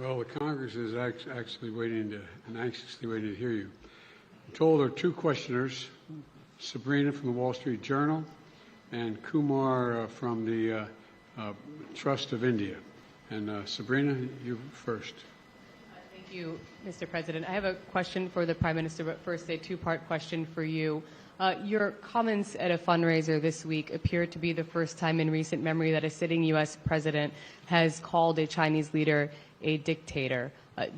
Well, the Congress is actually anxiously waiting to hear you. I'm told there are two questioners, Sabrina from the Wall Street Journal and Kumar from the Trust of India. And Sabrina, you first. Thank you, Mr. President. I have a question for the Prime Minister, but first a two-part question for you. Your comments at a fundraiser this week appear to be the first time in recent memory that a sitting U.S. president has called a Chinese leader a dictator.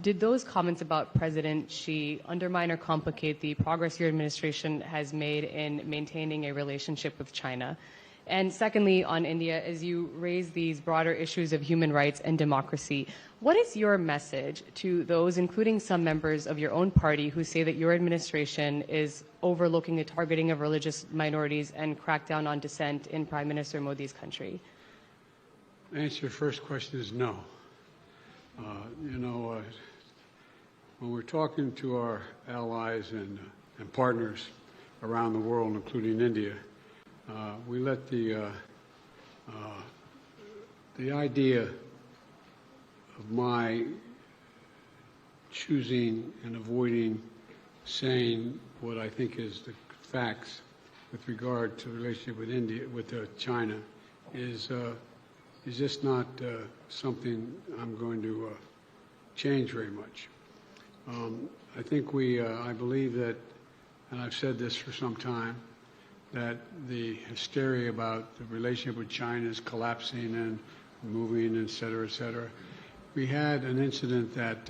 Did those comments about President Xi undermine or complicate the progress your administration has made in maintaining a relationship with China? And secondly, on India, as you raise these broader issues of human rights and democracy, what is your message to those, including some members of your own party, who say that your administration is overlooking the targeting of religious minorities and crackdown on dissent in Prime Minister Modi's country? The answer to your first question is no. When we're talking to our allies and partners around the world, including India, we let the idea of my choosing and avoiding saying what I think is the facts with regard to the relationship with India, with China, is just not something I'm going to change very much. I think I believe that, and I've said this for some time, that the hysteria about the relationship with China is collapsing and moving, et cetera, et cetera. We had an incident that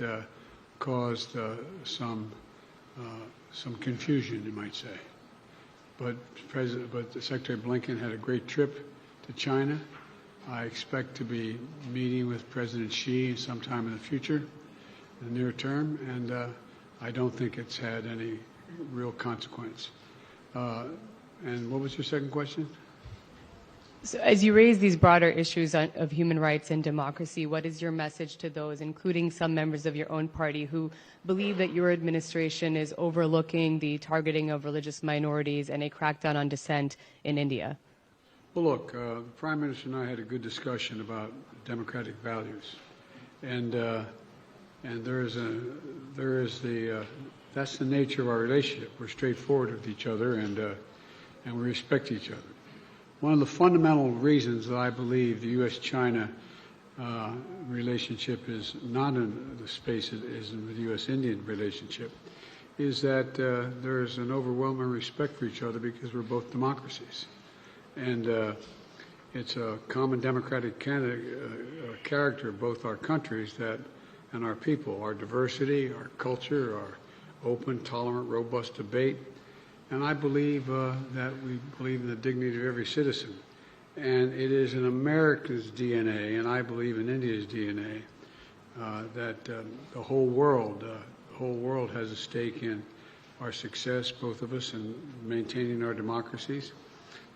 caused some confusion, you might say. But Secretary Blinken had a great trip to China. I expect to be meeting with President Xi sometime in the future, in the near term, and I don't think it's had any real consequence. And what was your second question? So as you raise these broader issues of human rights and democracy, what is your message to those, including some members of your own party, who believe that your administration is overlooking the targeting of religious minorities and a crackdown on dissent in India? Well, look, the Prime Minister and I had a good discussion about democratic values, and that's the nature of our relationship. We're straightforward with each other, and we respect each other. One of the fundamental reasons that I believe the U.S.-China relationship is not in the space it is in the U.S.-Indian relationship is that there's an overwhelming respect for each other because we're both democracies. And it's a common democratic character of both our countries and our people, our diversity, our culture, our open, tolerant, robust debate. And I believe that we believe in the dignity of every citizen. And it is in America's DNA, and I believe in India's DNA, that the whole world has a stake in our success, both of us, in maintaining our democracies,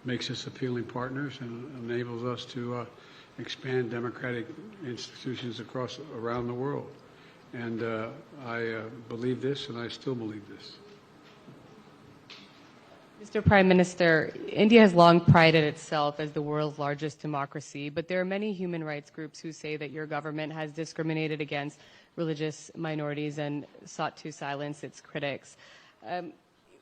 makes us appealing partners, and enables us to expand democratic institutions around the world. And I believe this, and I still believe this. Mr. Prime Minister, India has long prided itself as the world's largest democracy, but there are many human rights groups who say that your government has discriminated against religious minorities and sought to silence its critics.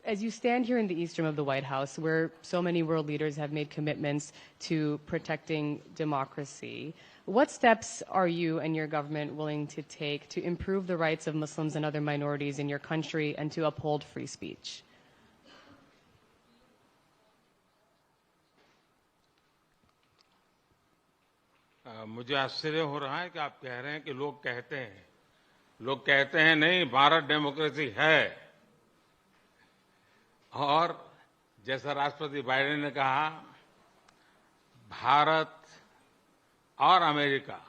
As you stand here in the East Room of the White House, where so many world leaders have made commitments to protecting democracy, what steps are you and your government willing to take to improve the rights of Muslims and other minorities in your country and to uphold free speech? मुझे आश्चर्य हो रहा है कि आप कह रहे हैं कि लोग कहते हैं नहीं, भारत डेमोक्रेसी है। और जैसा राष्ट्रपति बाइडेन ने कहा, भारत और अमेरिका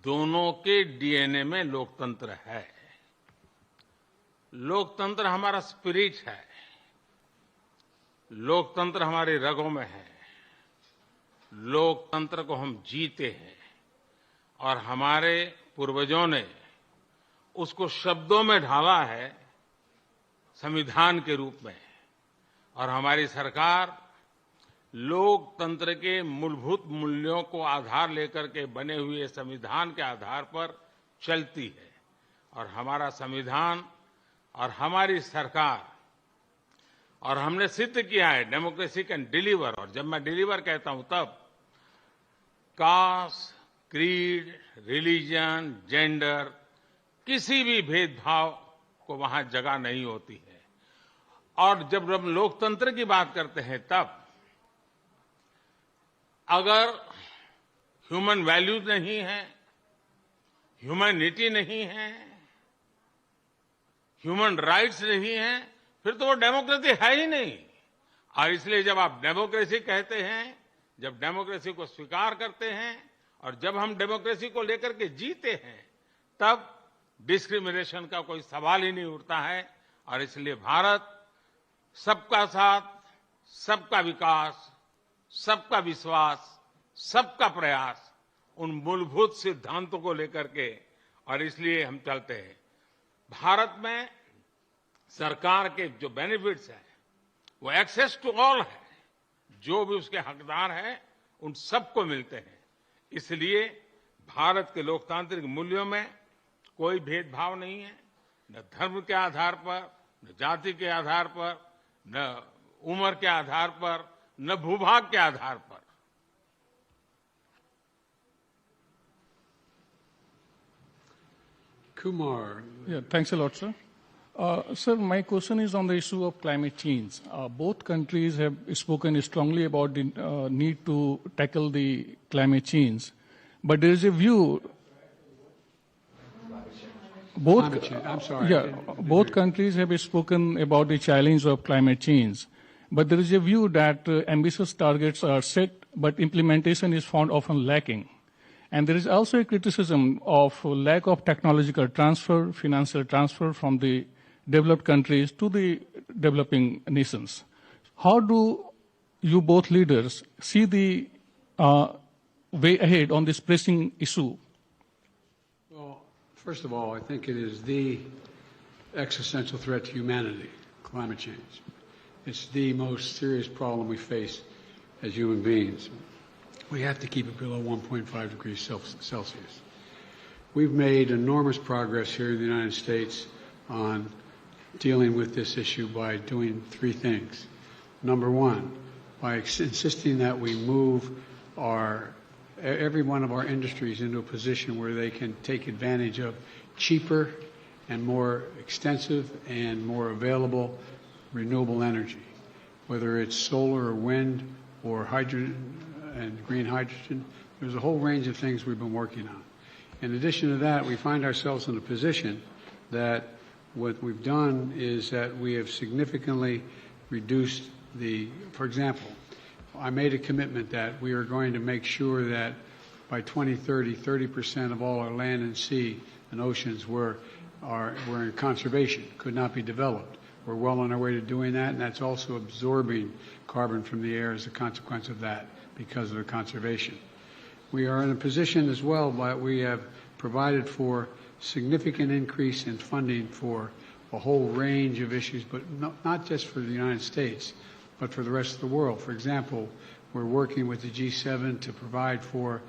दोनों के डीएनए में लोकतंत्र है। लोकतंत्र हमारा स्पिरिट है, लोकतंत्र हमारी रगों में है, लोकतंत्र को हम जीते हैं और हमारे पूर्वजों ने उसको शब्दों में ढाला है संविधान के रूप में, और हमारी सरकार लोकतंत्र के मूलभूत मूल्यों को आधार लेकर के बने हुए संविधान के आधार पर चलती है। और हमारा संविधान और हमारी सरकार, और हमने सिद्ध किया है डेमोक्रेसी कैन डिलीवर। और जब मैं डिलीवर कहता हूं तब कास्ट, क्रीड, रिलीजन, जेंडर, किसी भी भेदभाव को वहां जगह नहीं होती है। और जब हम लोकतंत्र की बात करते हैं तब अगर ह्यूमन वैल्यूज नहीं है, ह्यूमैनिटी नहीं है, ह्यूमन राइट्स नहीं है, फिर तो वो डेमोक्रेसी है ही नहीं। और इसलिए जब आप डेमोक्रेसी कहते हैं, जब डेमोक्रेसी को स्वीकार करते हैं और जब हम डेमोक्रेसी को लेकर के जीते हैं, तब डिस्क्रिमिनेशन का कोई सवाल ही नहीं उठता है। और इसलिए भारत सबका साथ, सबका विकास, सबका विश्वास, सबका प्रयास, उन मूलभूत सिद्धांतों को लेकर के, और इसलिए हम चलते हैं। भारत में सरकार के जो बेनिफिट्स हैं वो एक्सेस टू ऑल है, जो भी उसके हकदार हैं उन सबको मिलते हैं। इसलिए भारत के लोकतांत्रिक मूल्यों में कोई भेदभाव नहीं है, न धर्म के आधार पर, न जाति के आधार पर, न उम्र के आधार पर, न भूभाग के आधार पर। Kumar. Yeah, thanks a lot, sir. Sir, my question is on the issue of climate change. Both countries have spoken strongly about the need to tackle the climate change, but there is a view. Climate change. I'm sorry. Yeah, both countries have spoken about the challenge of climate change, but there is a view that ambitious targets are set, but implementation is found often lacking. And there is also a criticism of lack of technological transfer, financial transfer from the developed countries to the developing nations. How do you both leaders see the way ahead on this pressing issue? Well, first of all, I think it is the existential threat to humanity, climate change. It's the most serious problem we face as human beings. We have to keep it below 1.5 degrees Celsius. We've made enormous progress here in the United States on dealing with this issue by doing three things. Number one, by insisting that we move every one of our industries into a position where they can take advantage of cheaper and more extensive and more available renewable energy, whether it's solar or wind or hydrogen and green hydrogen. There's a whole range of things we've been working on. In addition to that, we find ourselves in a position that what we've done is that we have significantly reduced for example, I made a commitment that we are going to make sure that by 2030, 30% of all our land and sea and oceans were in conservation, could not be developed. We're well on our way to doing that, and that's also absorbing carbon from the air as a consequence of that, because of the conservation. We are in a position as well, but we have provided for significant increase in funding for a whole range of issues, but not just for the United States, but for the rest of the world. For example, we're working with the G7 to provide for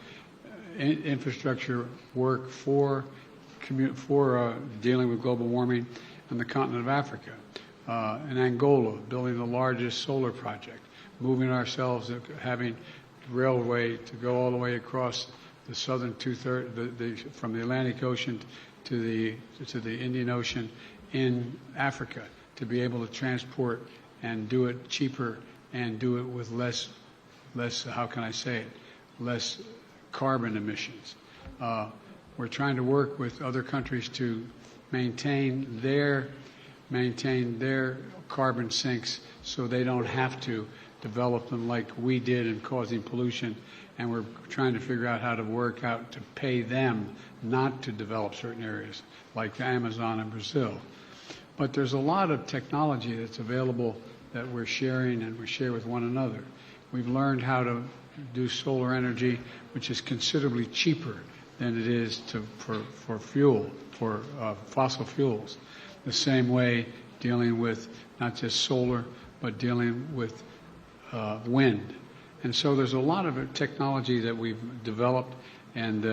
infrastructure work for dealing with global warming on the continent of Africa. In Angola, building the largest solar project, moving ourselves, having railway to go all the way across the southern from the Atlantic Ocean to the Indian Ocean in Africa, to be able to transport and do it cheaper and do it with less, how can I say it, less carbon emissions. We're trying to work with other countries to maintain their carbon sinks so they don't have to develop them like we did in causing pollution, and we're trying to figure out how to work out to pay them not to develop certain areas like the Amazon and Brazil. But there's a lot of technology that's available that we're sharing and we share with one another. We've learned how to do solar energy, which is considerably cheaper than it is for fossil fuels. The same way dealing with not just solar, but dealing with wind. And so there's a lot of technology that we've developed, and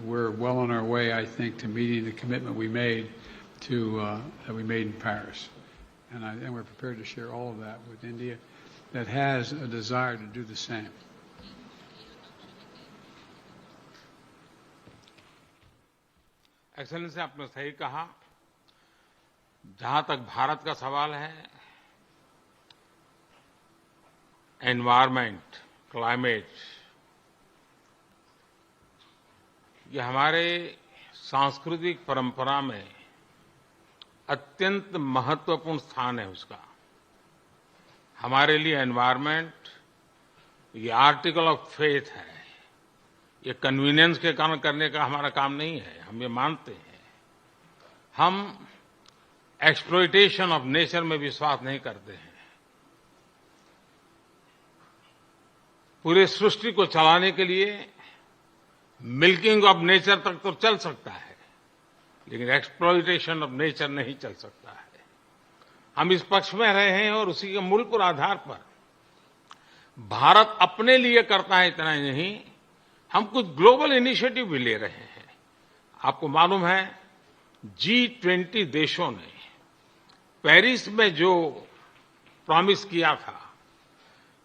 we're well on our way, I think, to meeting the commitment we made that we made in Paris. And we're prepared to share all of that with India that has a desire to do the same. Excellency, आपने सही कहा। जहां तक भारत का सवाल है, environment, climate, ये हमारे सांस्कृतिक परंपरा में अत्यंत महत्वपूर्ण स्थान है उसका। हमारे लिए एनवायरमेंट ये आर्टिकल ऑफ फेथ है। ये कन्वीनियंस के कारण करने का हमारा काम नहीं है, हम ये मानते हैं। हम एक्सप्लॉयटेशन ऑफ नेचर में विश्वास नहीं करते हैं। पूरे सृष्टि को चलाने के लिए मिल्किंग ऑफ नेचर तक तो चल सकता है, लेकिन एक्सप्लॉयटेशन ऑफ नेचर नहीं चल सकता है। हम इस पक्ष में रहे हैं और उसी के मूलभूत आधार पर भारत अपने लिए करता है, इतना ही नहीं, हम कुछ ग्लोबल इनिशिएटिव भी ले रहे हैं। आपको मालूम है, G20 देशों ने पेरिस में जो प्रॉमिस किया था,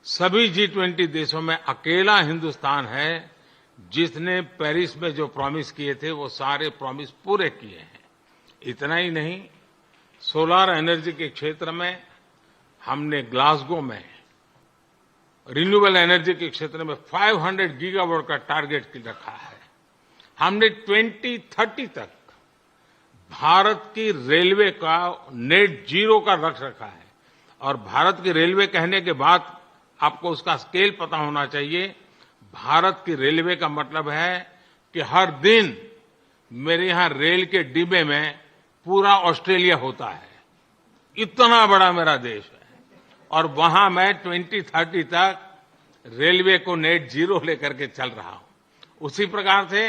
सभी G20 देशों में अकेला हिंदुस्तान है जिसने पेरिस में जो प्रॉमिस किए थे वो सारे प्रॉमिस पूरे किए हैं। इतना ही नहीं, सोलर एनर्जी के क्षेत्र में हमने ग्लासगो में रिन्यूएबल एनर्जी के क्षेत्र में 500 गीगावाट का टारगेट रखा है। हमने 2030 तक भारत की रेलवे का नेट जीरो का लक्ष्य रखा है। और भारत की रेलवे कहने के बाद आपको उसका स्केल पता होना चाहिए। भारत की रेलवे का मतलब है कि हर दिन मेरे यहां रेल के डिब्बे में पूरा ऑस्ट्रेलिया होता है। इतना बड़ा मेरा देश है और वहां मैं 2030 तक रेलवे को नेट जीरो लेकर के चल रहा हूं। उसी प्रकार से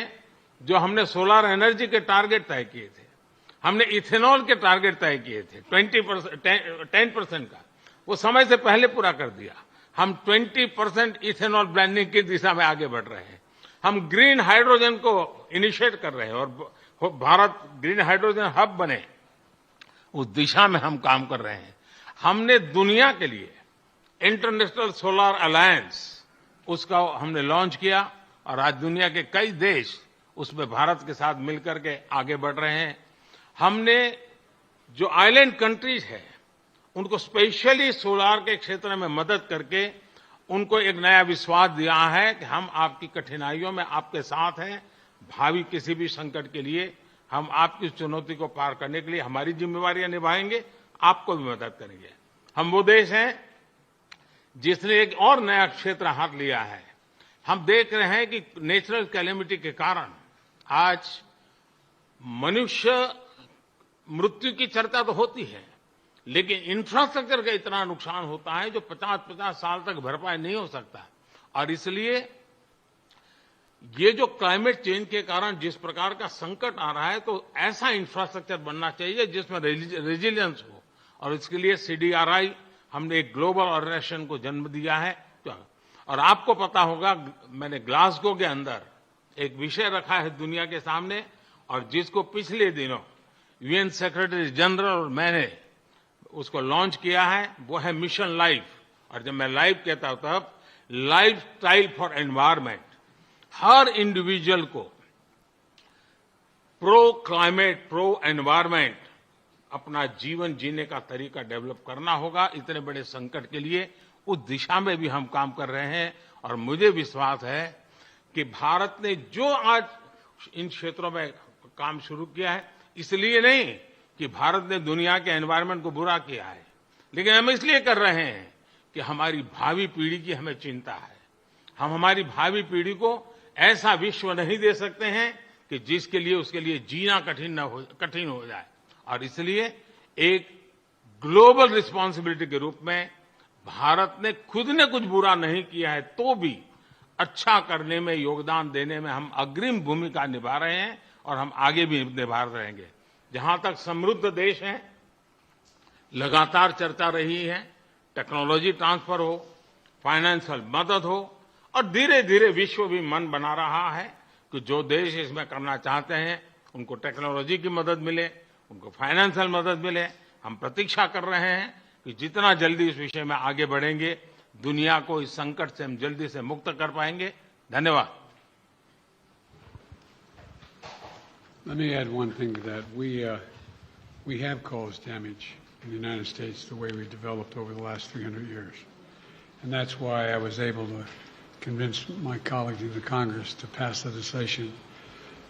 जो हमने सोलर एनर्जी के टारगेट तय किए थे, हमने इथेनॉल के टारगेट तय किए थे 10% का, वो समय से पहले पूरा कर दिया। हम 20% इथेनॉल ब्लेंडिंग की दिशा में आगे बढ़ रहे हैं। हम ग्रीन हाइड्रोजन को इनिशिएट कर रहे हैं और भारत ग्रीन हाइड्रोजन हब बने, उस दिशा में हम काम कर रहे हैं। हमने दुनिया के लिए इंटरनेशनल सोलर अलायंस उसका हमने लॉन्च किया और आज दुनिया के कई देश उसमें भारत के साथ मिलकर के आगे बढ़ रहे हैं। हमने जो आइलैंड कंट्रीज है उनको स्पेशली सोलार के क्षेत्र में मदद करके उनको एक नया विश्वास दिया है कि हम आपकी कठिनाइयों में आपके साथ हैं। भावी किसी भी संकट के लिए हम आपकी चुनौती को पार करने के लिए हमारी जिम्मेवारियां निभाएंगे, आपको भी मदद करेंगे। हम वो देश हैं जिसने एक और नया क्षेत्र हाथ लिया है। हम देख रहे हैं कि नेचुरल कैलेमिटी के कारण आज मनुष्य मृत्यु की चर्चा तो होती है, लेकिन इंफ्रास्ट्रक्चर का इतना नुकसान होता है जो 50-50 साल तक भरपाई नहीं हो सकता। और इसलिए ये जो क्लाइमेट चेंज के कारण जिस प्रकार का संकट आ रहा है, तो ऐसा इंफ्रास्ट्रक्चर बनना चाहिए जिसमें रेजिलियंस हो। और इसके लिए CDRI हमने एक ग्लोबल ऑर्गेनाइजेशन को जन्म दिया है। और आपको पता होगा, मैंने ग्लासगो के अंदर एक विषय रखा है दुनिया के सामने, और जिसको पिछले दिनों UN सेक्रेटरी जनरल और मैंने उसको लॉन्च किया है, वो है मिशन लाइफ। और जब मैं लाइफ कहता हूं तब life style for environment. Her individual को प्रो क्लाइमेट, प्रो एनवायरमेंट अपना जीवन जीने का तरीका डेवलप करना होगा। इतने बड़े संकट के लिए उस दिशा में भी हम काम कर रहे हैं। और मुझे विश्वास है कि भारत ने जो आज इन क्षेत्रों में काम शुरू किया है, इसलिए नहीं कि भारत ने दुनिया के एनवायरमेंट को बुरा किया है, लेकिन हम इसलिए कर रहे हैं कि हमारी भावी पीढ़ी की हमें चिंता है। हम हमारी भावी पीढ़ी को ऐसा विश्व नहीं दे सकते हैं कि जिसके लिए उसके लिए जीना कठिन हो जाए। और इसलिए एक ग्लोबल रिस्पांसिबिलिटी के रूप में भारत ने खुद ने कुछ बुरा नहीं किया है तो भी अच्छा करने में, योगदान देने में हम अग्रिम भूमिका निभा रहे हैं और हम आगे भी निभा रहेंगे। जहां तक समृद्ध देश हैं, लगातार चर्चा रही है, टेक्नोलॉजी ट्रांसफर हो, फाइनेंशियल मदद हो, और धीरे धीरे विश्व भी मन बना रहा है कि जो देश इसमें करना चाहते हैं उनको टेक्नोलॉजी की मदद मिले, उनको फाइनेंशियल मदद मिले। हम प्रतीक्षा कर रहे हैं कि जितना जल्दी इस विषय में आगे बढ़ेंगे, दुनिया को इस संकट से हम जल्दी से मुक्त कर पाएंगे। धन्यवाद। Let me add one thing to that. We have caused damage in the United States the way we developed over the last 300 years. And that's why I was able to convince my colleagues in the Congress to pass legislation,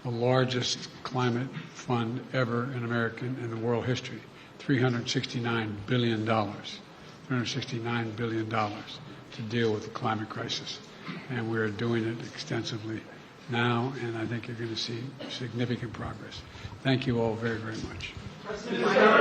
the largest climate fund ever in American and the world history, $369 billion. $369 billion to deal with the climate crisis. And we're doing it extensively now, and I think you're going to see significant progress. Thank you all very, very much.